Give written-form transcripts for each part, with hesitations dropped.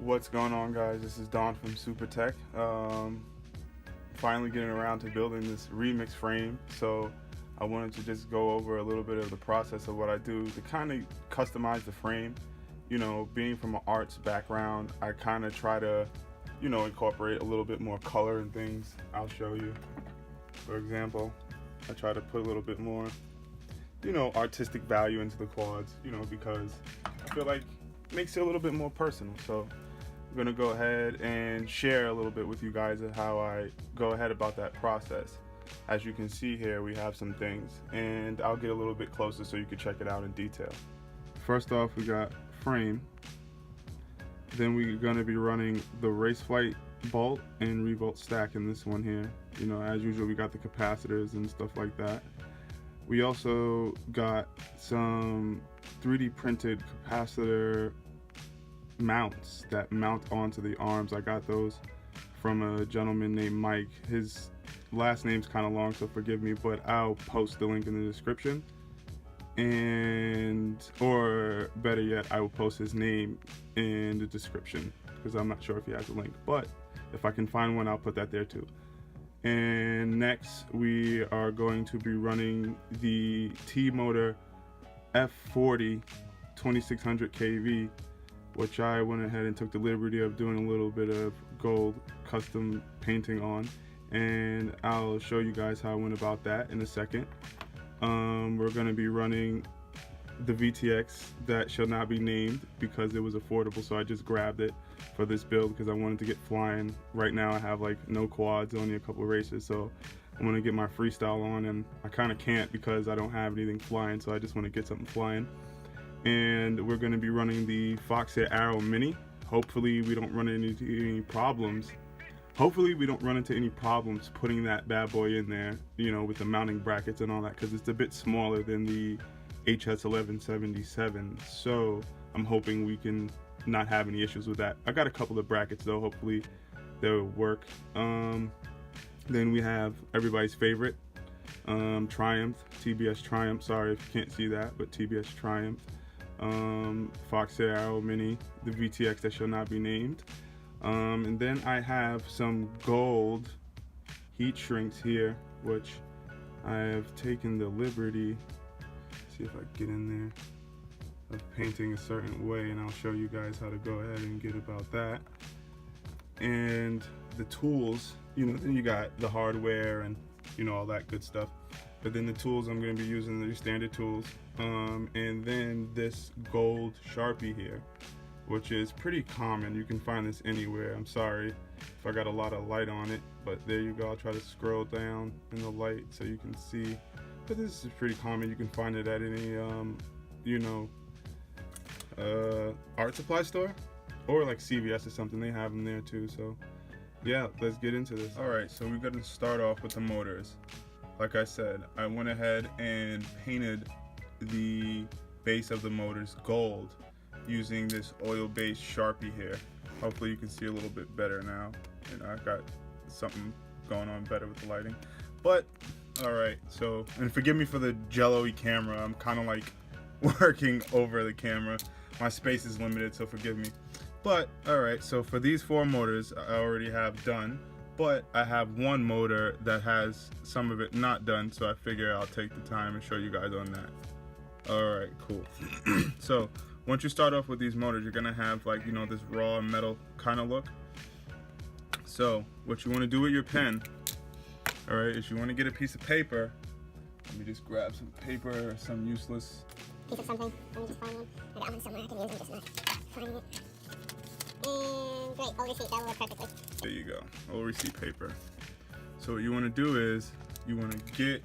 What's going on, guys? This is Don from Supr-Tech. Finally getting around to building this remix frame, so I wanted to just go over a little bit of the process of what I do to kind of customize the frame. You know, being from an arts background, I kind of try to, you know, incorporate a little bit more color and things. I'll show you. For example, I try to put a little bit more, you know, artistic value into the quads, you know, because I feel like it makes it a little bit more personal. So I'm gonna go ahead and share a little bit with you guys of how I go ahead about that process. As you can see here, we have some things, and I'll get a little bit closer so you can check it out in detail. First off, we got frame. Then we're gonna be running the race flight bolt and Revolt stack in this one here. You know, as usual, we got the capacitors and stuff like that. We also got some 3D printed capacitor mounts that mount onto the arms. I got those from a gentleman named Mike. His last name's kind of long, so forgive me, but I'll post the link in the description. And, or better yet, I will post his name in the description because I'm not sure if he has a link, but if I can find one, I'll put that there too. And next, we are going to be running the T-Motor F40 2600 kV, which I went ahead and took the liberty of doing a little bit of gold custom painting on, and I'll show you guys how I went about that in a second. We're going to be running the VTX that shall not be named because it was affordable, so I just grabbed it for this build because I wanted to get flying. Right now I have like no quads, only a couple races, so I want to get my freestyle on, and I kind of can't because I don't have anything flying, so I just want to get something flying. And we're going to be running the Foxeer Arrow Mini. Hopefully we don't run into any problems. Hopefully we don't run into any problems putting that bad boy in there, you know, with the mounting brackets and all that, because it's a bit smaller than the HS1177. So I'm hoping we can not have any issues with that. I got a couple of brackets though, hopefully they'll work. Then we have everybody's favorite, Triumph, TBS Triumph. Sorry if you can't see that, but TBS Triumph. Foxeer Arrow Mini, the VTX that shall not be named. And then I have some gold heat shrinks here, which I have taken the liberty, see if I can get in there, of painting a certain way, and I'll show you guys how to go ahead and get about that. And the tools, you know, then you got the hardware and, you know, all that good stuff. But then the tools, I'm going to be using the standard tools. And then this gold Sharpie here, which is pretty common. You can find this anywhere. I'm sorry if I got a lot of light on it, but there you go. I'll try to scroll down in the light so you can see. But this is pretty common. You can find it at any, you know, art supply store or like CVS or something. They have them there too. So yeah, let's get into this. All right, so we're gonna start off with the motors. Like I said, I went ahead and painted the base of the motors gold using this oil-based Sharpie here. Hopefully you can see a little bit better now. And I've got something going on better with the lighting. But, alright, so, and forgive me for the jello-y camera. I'm kind of like working over the camera. My space is limited, so forgive me. But, alright, so for these 4 motors, I already have done. But I have one motor that has some of it not done, so I figure I'll take the time and show you guys on that. Alright, cool. So, once you start off with these motors, you're gonna have like, you know, this raw metal kind of look. So what you want to do with your pen, all right, is you want to get a piece of paper. Let me just grab some paper or some useless piece of something. Let me just find one. I got one somewhere I can use. I'm just not finding it. And great, old receipt. That will work perfectly. There you go, old receipt paper. So what you want to do is you want to get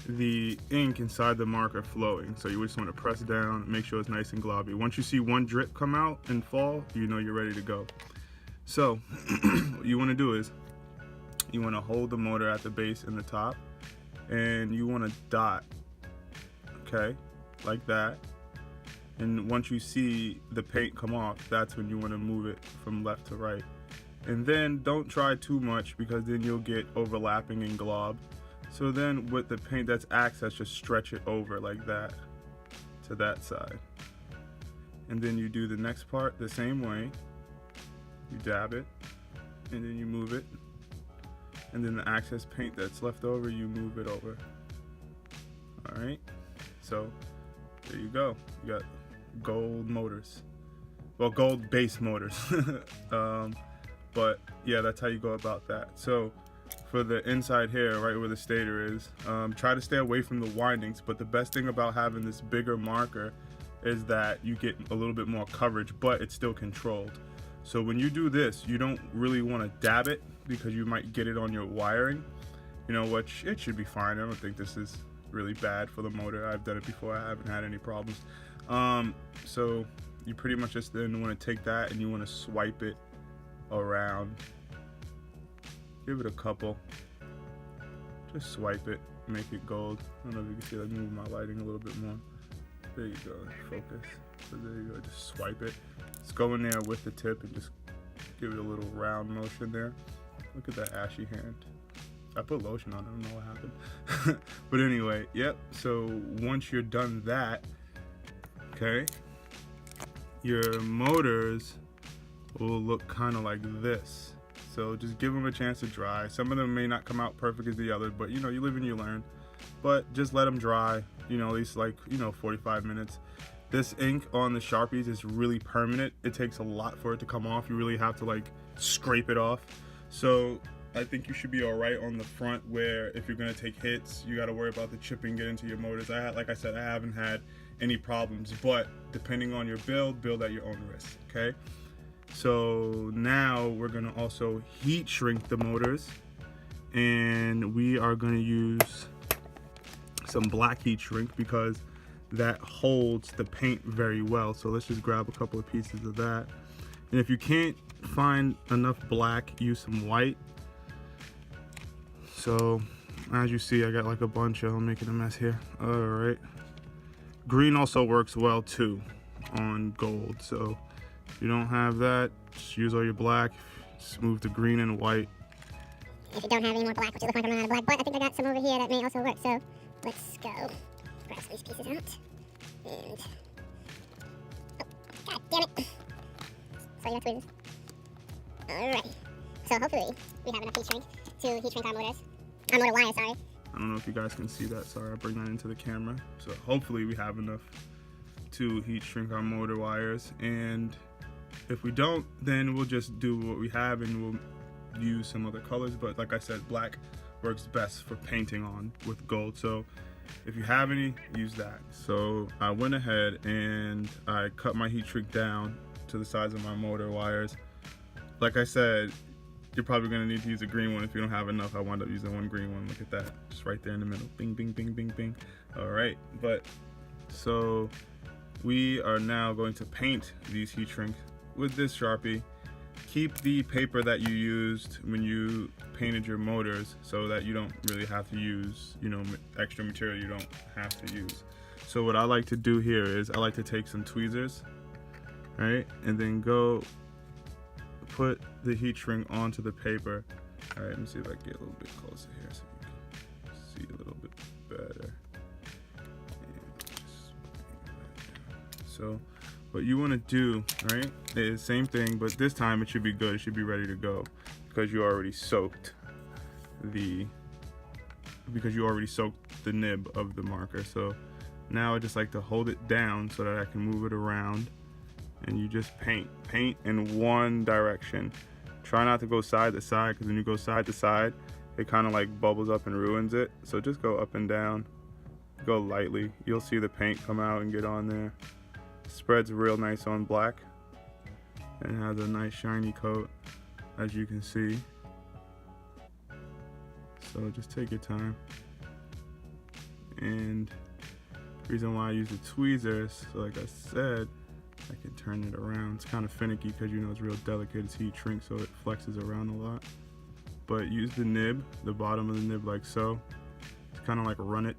the ink inside the marker flowing. So you just want to press down, make sure it's nice and globby. Once you see one drip come out and fall, you know you're ready to go. So what you want to do is you want to hold the motor at the base and the top, and you want to dot, okay, like that. And once you see the paint come off, that's when you want to move it from left to right. And then don't try too much because then you'll get overlapping and glob. So then with the paint that's access, just stretch it over like that to that side. And then you do the next part the same way. you dab it, and then you move it, and then the excess paint that's left over, you move it over. All right, so there you go. You got gold motors, well, gold base motors. But yeah, that's how you go about that. So for the inside here, right where the stator is, try to stay away from the windings, but the best thing about having this bigger marker is that you get a little bit more coverage, but it's still controlled. So when you do this, you don't really want to dab it because you might get it on your wiring, you know, which it should be fine. I don't think this is really bad for the motor. I've done it before, I haven't had any problems. So you pretty much just then want to take that and you want to swipe it around. Give it a couple. Just swipe it, make it gold. I don't know if you can see, like, move my lighting a little bit more. There you go, focus. So there you go, just swipe it. Just go in there with the tip and just give it a little round motion there. Look at that ashy hand. I put lotion on it, I don't know what happened. But anyway, yep, so once you're done that, okay, your motors will look kind of like this. So just give them a chance to dry. Some of them may not come out perfect as the other, but you know, you live and you learn. But just let them dry, you know, at least like, you know, 45 minutes. This ink on the Sharpies is really permanent. It takes a lot for it to come off. You really have to like scrape it off. So I think you should be all right on the front, where if you're gonna take hits, you gotta worry about the chipping get into your motors. Like I said, I haven't had any problems, but depending on your build at your own risk, okay? So now we're gonna also heat shrink the motors, and we are gonna use some black heat shrink because that holds the paint very well. So let's just grab a couple of pieces of that. And if you can't find enough black, use some white. So as you see, I got like a bunch of them, making a mess here. All right. Green also works well too on gold. So if you don't have that, just use all your black, just move to green and white. If you don't have any more black, which it looks like I'm running out of black, but I think I got some over here that may also work. So let's go. Grab some of these pieces out. And oh, god damn it. Sorry, that's weird. Alright. So hopefully we have enough heat shrink to heat shrink our motors. Our motor wires, sorry. I don't know if you guys can see that. Sorry, I'll bring that into the camera. So hopefully we have enough to heat shrink our motor wires. And if we don't, then we'll just do what we have and we'll use some other colors. But like I said, black works best for painting on with gold. So if you have any, use that. So I went ahead and I cut my heat shrink down to the size of my motor wires. Like I said, you're probably gonna need to use a green one. If you don't have enough, I wound up using one green one. Look at that, just right there in the middle. Bing, bing, bing, bing, bing. All right, but so we are now going to paint these heat shrinks with this Sharpie. Keep the paper that you used when you painted your motors so that you don't really have to use, you know, extra material you don't have to use. So what I like to do here is I like to take some tweezers, right, and then go put the heat shrink onto the paper. All right, let me see if I can get a little bit closer here so you can see a little bit better. So what you want to do, right, is same thing, but this time it should be good. It should be ready to go because you already soaked the nib of the marker. So now I just like to hold it down so that I can move it around, and you just paint in one direction. Try not to go side to side, because when you go side to side, it kind of like bubbles up and ruins it. So just go up and down, go lightly. You'll see the paint come out and get on there. Spreads real nice on black and has a nice shiny coat, as you can see. So just take your time. And the reason why I use the tweezers, so like I said, I can turn it around. It's kind of finicky because you know it's real delicate. It's heat shrink, so it flexes around a lot. But use the nib, the bottom of the nib, like so. It's kind of like run it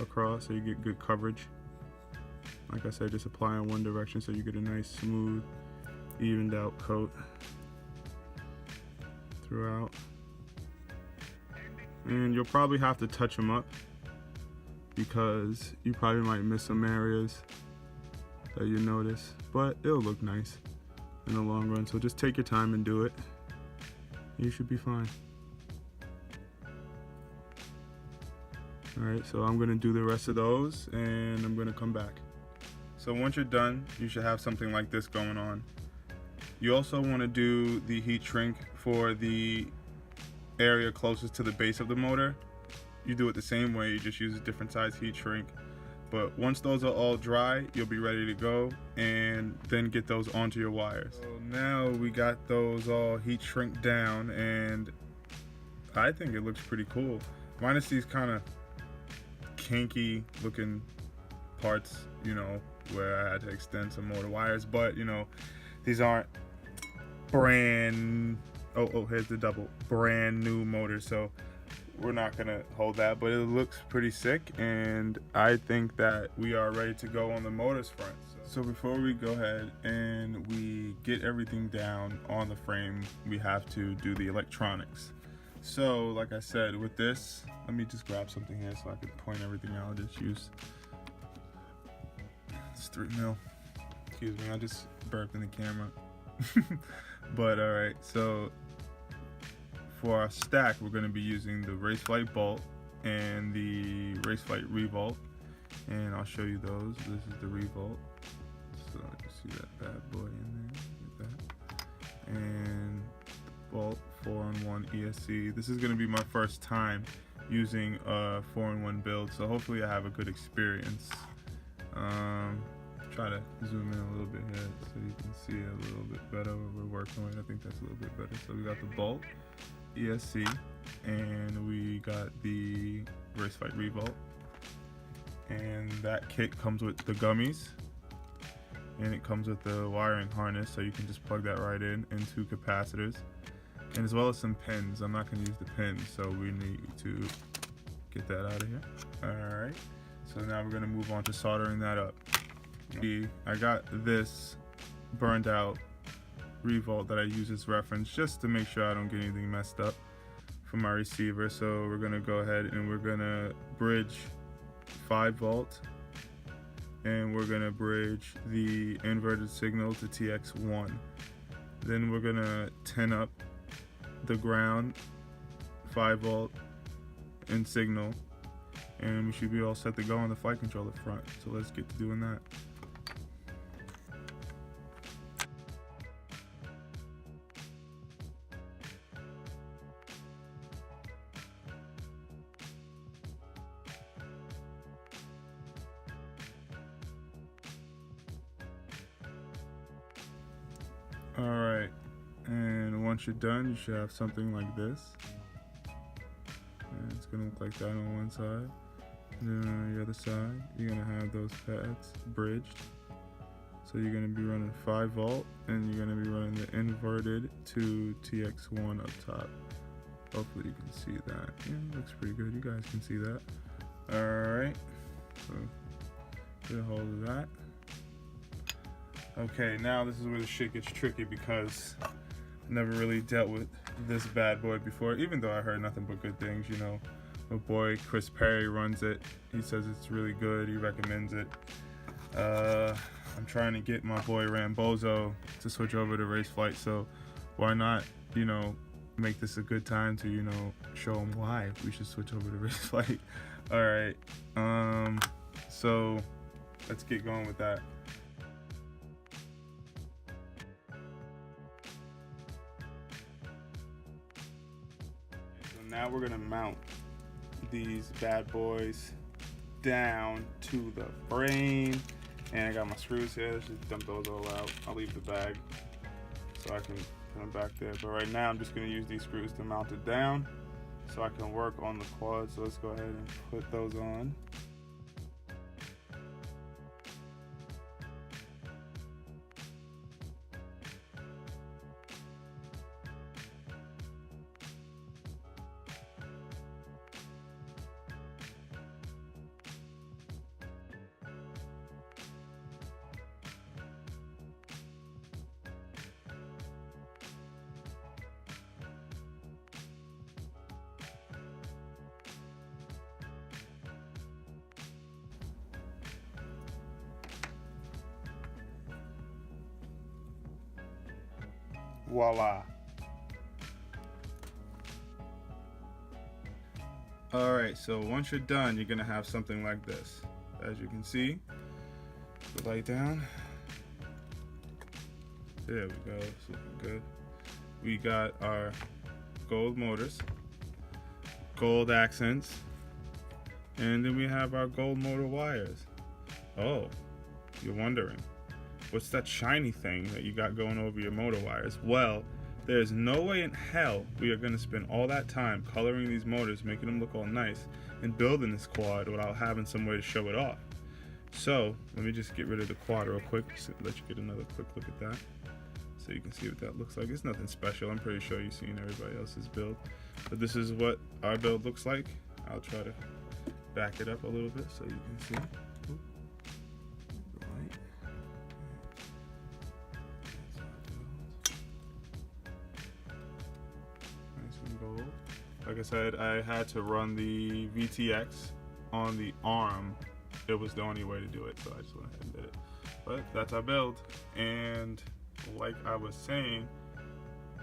across so you get good coverage. Like I said, just apply in one direction so you get a nice, smooth, evened out coat throughout. And you'll probably have to touch them up because you probably might miss some areas that you notice, but it'll look nice. in the long run. So just take your time and do it. You should be fine. All right, so I'm gonna do the rest of those and I'm gonna come back. So once you're done, you should have something like this going on. You also wanna do the heat shrink for the area closest to the base of the motor. You do it the same way, you just use a different size heat shrink. But once those are all dry, you'll be ready to go and then get those onto your wires. So now we got those all heat shrink down and I think it looks pretty cool. Minus these kind of kinky looking parts, you know, where I had to extend some motor wires, but you know, these aren't brand, here's the double, brand new motor, so we're not gonna hold that, but it looks pretty sick and I think that we are ready to go on the motors front. So before we go ahead and we get everything down on the frame, we have to do the electronics. So like I said, with this, let me just grab something here so I can point everything out. I'll just use this 3mm. Excuse me, I just burped in the camera. But all right, so for our stack, we're going to be using the Raceflight Bolt and the Raceflight Revolt, and I'll show you those. This is the Revolt, so you see that bad boy in there, like that. And Bolt 4-in-1 ESC. This is going to be my first time using a 4-in-1 build, so hopefully I have a good experience. Try to zoom in a little bit here so you can see it a little bit better what we're working with. I think that's a little bit better. So we got the Bolt ESC and we got the Raceflight Revolt, and that kit comes with the gummies and it comes with the wiring harness, so you can just plug that right in, and 2 capacitors, and as well as some pins. I'm not going to use the pins, so we need to get that out of here. Alright, so now we're going to move on to soldering that up. I got this burned out Revolt that I use as reference just to make sure I don't get anything messed up for my receiver. So we're gonna go ahead and we're gonna bridge 5 volt and we're gonna bridge the inverted signal to TX1. Then we're gonna 10 up the ground 5 volt and signal, and we should be all set to go on the flight controller front. So let's get to doing that. Alright, and once you're done, you should have something like this. And it's gonna look like that on one side. And then on the other side, you're gonna have those pads bridged. So you're gonna be running 5 volt, and you're gonna be running the inverted to TX1 up top. Hopefully you can see that. Yeah, it looks pretty good. You guys can see that. Alright, so get a hold of that. Okay, now this is where the shit gets tricky because I never really dealt with this bad boy before, even though I heard nothing but good things. You know, my boy Chris Perry runs it. He says it's really good. He recommends it. I'm trying to get my boy Rambozo to switch over to Raceflight, so why not, you know, make this a good time to, you know, show him why we should switch over to Raceflight. Alright, so let's get going with that. Now we're gonna mount these bad boys down to the frame, and I got my screws here. Let's just dump those all out. I'll leave the bag so I can put them back there, but right now I'm just gonna use these screws to mount it down so I can work on the quad. So let's go ahead and put those on. Voila. Alright, so once you're done, you're gonna have something like this. As you can see, the light down. There we go, it's looking good. We got our gold motors, gold accents, and then we have our gold motor wires. Oh, you're wondering, what's that shiny thing that you got going over your motor wires? Well, there's no way in hell we are going to spend all that time coloring these motors, making them look all nice, and building this quad without having some way to show it off. So let me just get rid of the quad real quick, so let you get another quick look at that, so you can see what that looks like. It's nothing special. I'm pretty sure you've seen everybody else's build, but this is what our build looks like. I'll try to back it up a little bit so you can see. Like I said, I had to run the VTX on the arm. It was the only way to do it, so I just went ahead and did it. But that's our build, and like I was saying,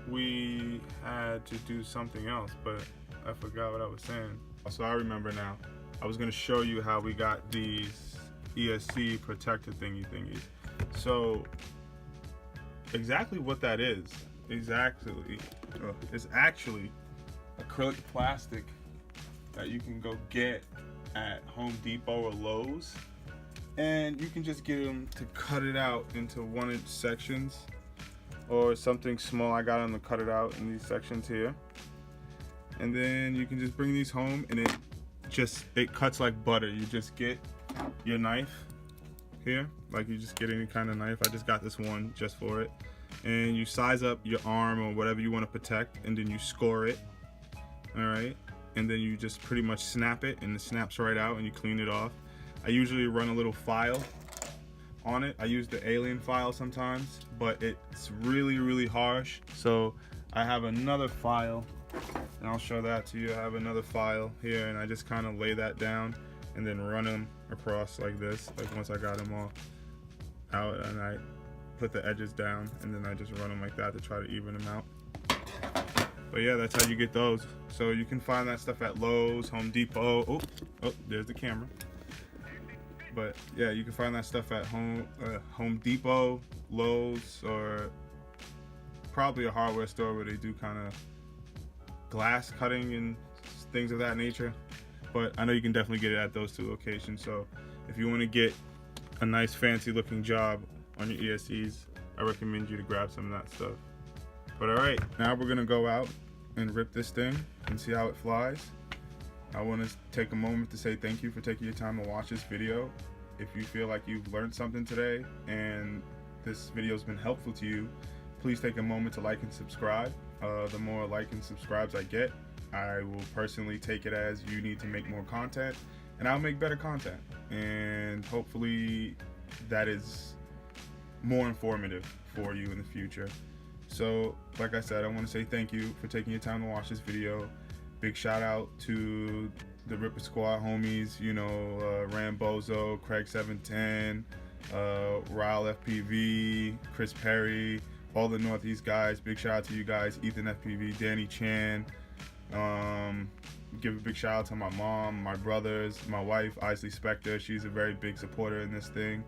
we had to do something else, but I forgot what I was saying. So I remember now. I was going to show you how we got these ESC protector thingies. So exactly what that is, is actually acrylic plastic that you can go get at Home Depot or Lowe's, and you can just get them to cut it out into 1-inch sections or something small. I got them to cut it out in these sections here, and then you can just bring these home, and it cuts like butter. You just get your knife here, like you just get any kind of knife. I just got this one just for it, and you size up your arm or whatever you want to protect, and then you score it. All right, and then you just pretty much snap it, and it snaps right out, and you clean it off. I usually run a little file on it. I use the alien file sometimes, but it's really harsh, so I have another file, and I'll show that to you. I have another file here, and I just kind of lay that down and then run them across like this. Like once I got them all out, and I put the edges down, and then I just run them like that to try to even them out. But yeah, that's how you get those. So you can find that stuff at Lowe's, Home Depot. Oh, there's the camera. But yeah, you can find that stuff at Home Depot, Lowe's, or probably a hardware store where they do kind of glass cutting and things of that nature. But I know you can definitely get it at those two locations. So if you want to get a nice fancy looking job on your ESCs, I recommend you to grab some of that stuff. But alright, now we're gonna go out and rip this thing and see how it flies. I want to take a moment to say thank you for taking your time to watch this video. If you feel like you've learned something today and this video has been helpful to you, please take a moment to like and subscribe. The more like and subscribes I get, I will personally take it as you need to make more content, and I'll make better content, and hopefully that is more informative for you in the future. So like I said, I want to say thank you for taking your time to watch this video. Big shout out to the Ripper Squad homies, you know, Rambozo, Craig 710, Ryle Fpv, Chris Perry, all the Northeast guys. Big shout out to you guys, Ethan Fpv, Danny Chan. Give a big shout out to my mom, my brothers, my wife, Isley Spector. She's a very big supporter in this thing.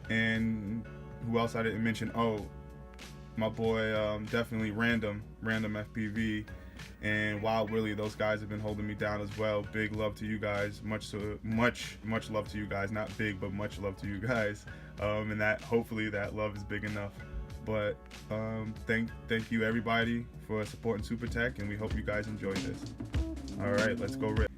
And who else I didn't mention? Oh, my boy, definitely Random FPV, and Wild Willie. Those guys have been holding me down as well. Big love to you guys. Much love to you guys. Not big, but much love to you guys. And that hopefully that love is big enough. But thank you everybody for supporting Supr-Tech, and we hope you guys enjoyed this. All right, let's go rip.